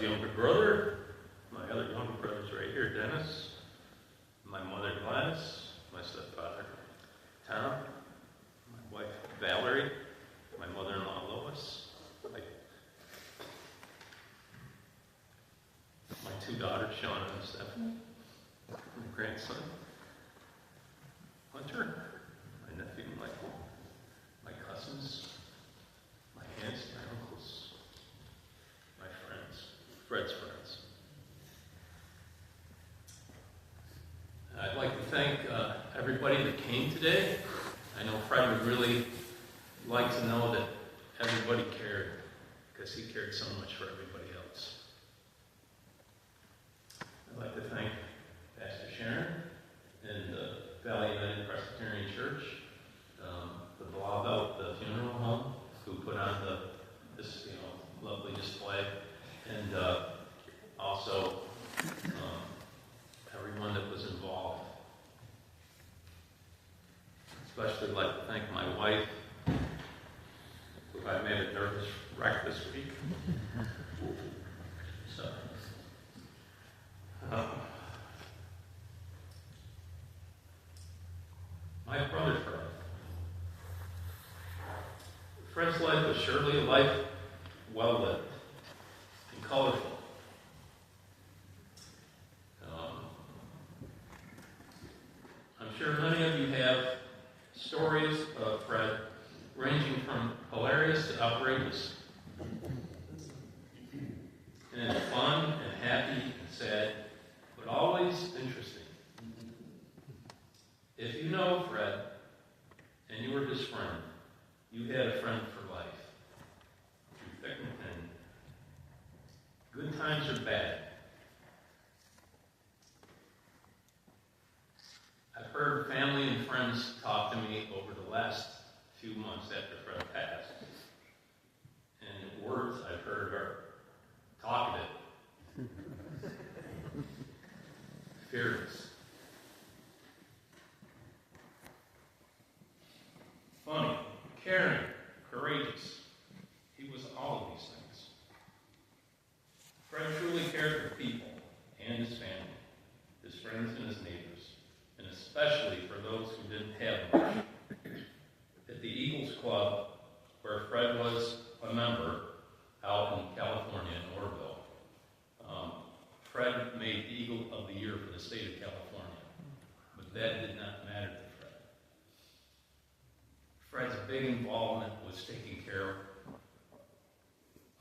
Fred's younger brother. My other younger brother's right here, Dennis. My mother, Gladys. My stepfather, Tom. My wife, Valerie. My mother-in-law, Lois. My two daughters, Shauna and Stephanie. My grandson, Hunter. My nephew, Michael. My cousins. My aunts, my uncles. My friends. Fred's friends. I'd like to thank everybody that came today. I know Fred would really like to know that everybody cared, because he cared so much for everybody else. I'd like to thank Pastor Sharon and the Valley United Presbyterian Church, the the funeral home, who put on this lovely display, and also everyone that was involved. Especially like to thank my wife, who I made a nervous wreck this week. So, my brother Fred. Fred's life was surely a life well lived and colorful. I'm sure many of you have stories of Fred ranging from hilarious to outrageous, and fun and happy and sad, but always interesting. If you know Fred and you were his friend, you had a friend for life, through thick and thin. Good times or bad. I've heard family and friends talk to me over the last few months after Fred passed. And the words I've heard are talkative, fearless, funny, caring, courageous. He was all of these things. Fred truly cared for people and his family, his friends and his neighbors, and especially for those who didn't have much. At the Eagles Club, where Fred was a member out in California, in Orville, Fred made Eagle of the Year for the state of California. But that did not matter to Fred. Fred's big involvement was taking care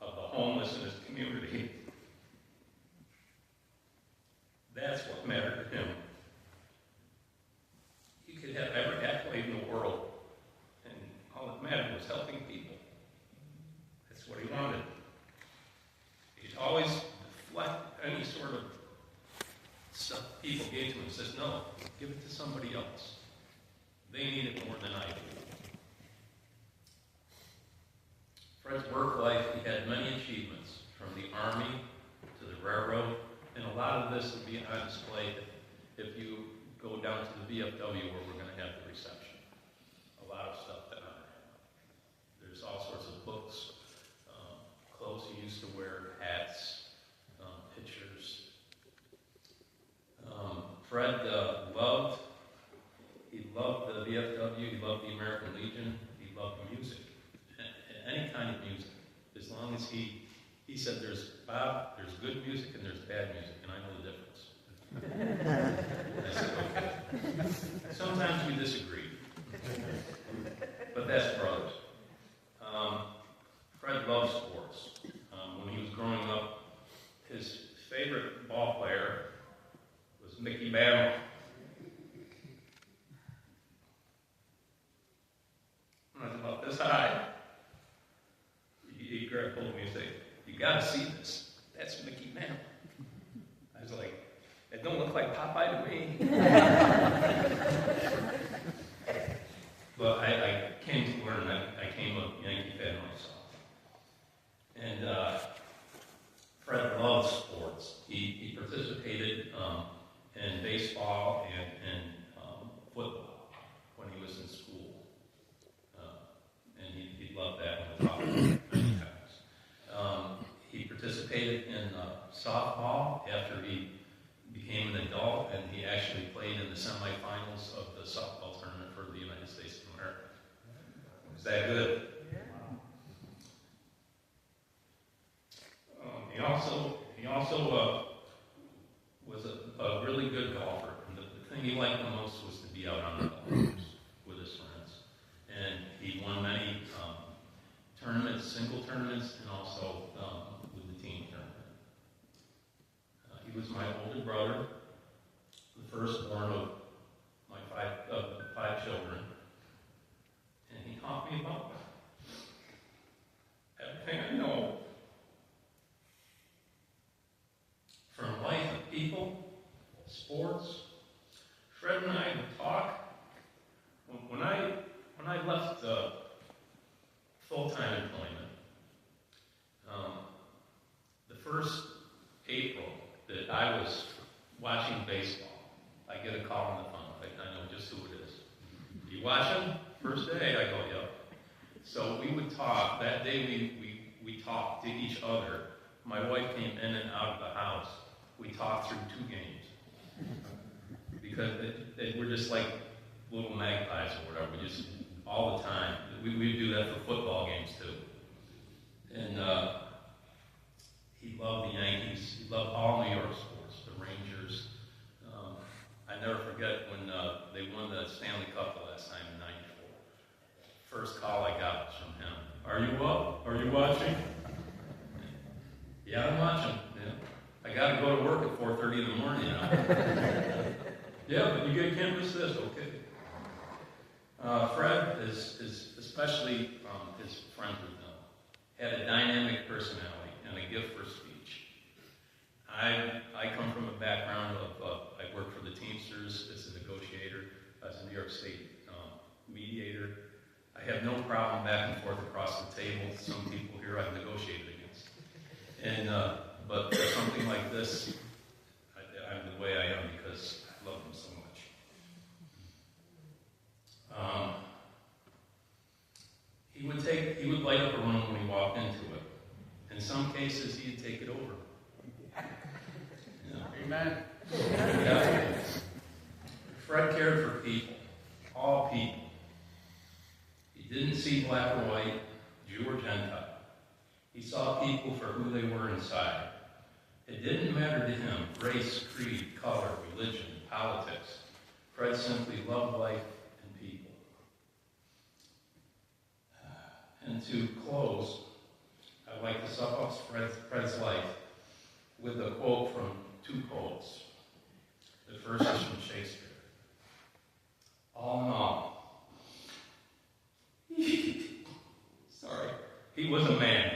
of the homeless in his community. That's what mattered to him. He could have every accolade in the world, and all that mattered was helping people. That's what he wanted. He'd always deflect any sort of stuff people gave to him and says, no, give it to somebody else. They need it more than I do. Fred's work life, he had many achievements, from the Army to the railroad, and a lot of this will be on display if you go down to the VFW where we're going to have the reception. A lot of stuff that I have. There's all sorts of books, clothes he used to wear, hats, pictures. Fred loved the VFW, he loved the American Legion, he loved music. Any kind of music. As long as he said there's good music and there's bad music, and I know the difference. I said, okay. Sometimes we disagree. But that's brothers. Fred loved sports. When he was growing up, his favorite ball player was Mickey Mantle. When I was about this high, he grabbed hold of me and said, you gotta see this. That's Mickey Mantle. I was like, it don't look like Popeye to me. But I came to learn that I came a Yankee fan myself. And Fred loved sports. He participated in baseball and football when he was in school. And he loved that when we talked about it many times. He participated in softball after he became an adult, and he actually played in the semifinals of the softball tournament for the United States of America. Is that good? He also was a really good golfer. And the thing he liked the most was to be out on the golf course with his friends. And he won many tournaments, single tournaments, and also with the team tournament. He was my older brother, the firstborn of my five children, and he taught me about everything I know. From life of people, sports. Fred and I would talk. When I left full-time employment, the first April that I was watching baseball, I get a call on the phone. I know just who it is. You watching? First day? I go, yep. So we would talk. That day we talked to each other. My wife came in and out of the house. We talked through 2 games. Because we're just like little magpies or whatever. We just, all the time. We do that for football games too. And he loved the Yankees. He loved all New York sports, the Rangers. I never forget when they won the Stanley Cup the last time in '94. First call I got was from him. Are you up? Are you watching? Yeah, I'm watching. Yeah. I got to go to work at 4:30 in the morning, you know. Yeah, but you can't miss this, okay. Fred, is especially his friends with him, had a dynamic personality and a gift for speech. I come from a background of, I worked for the Teamsters as a negotiator, as a New York State mediator. I have no problem back and forth across the table. Some people here I've negotiated against. And, but for something like this, I'm the way I am because I love him so much. He would light up a room when he walked into it. In some cases, he'd take it over. Yeah. Amen. Yeah. Fred cared for people, all people. He didn't see black or white, Jew or Gentile. He saw people for who they were inside. It didn't matter to him, race, creed, color, religion, politics. Fred simply loved life and people. And to close, I'd like to sum up Fred's life with a quote from 2 quotes. The first is from Shakespeare. All in all, sorry, he was a man.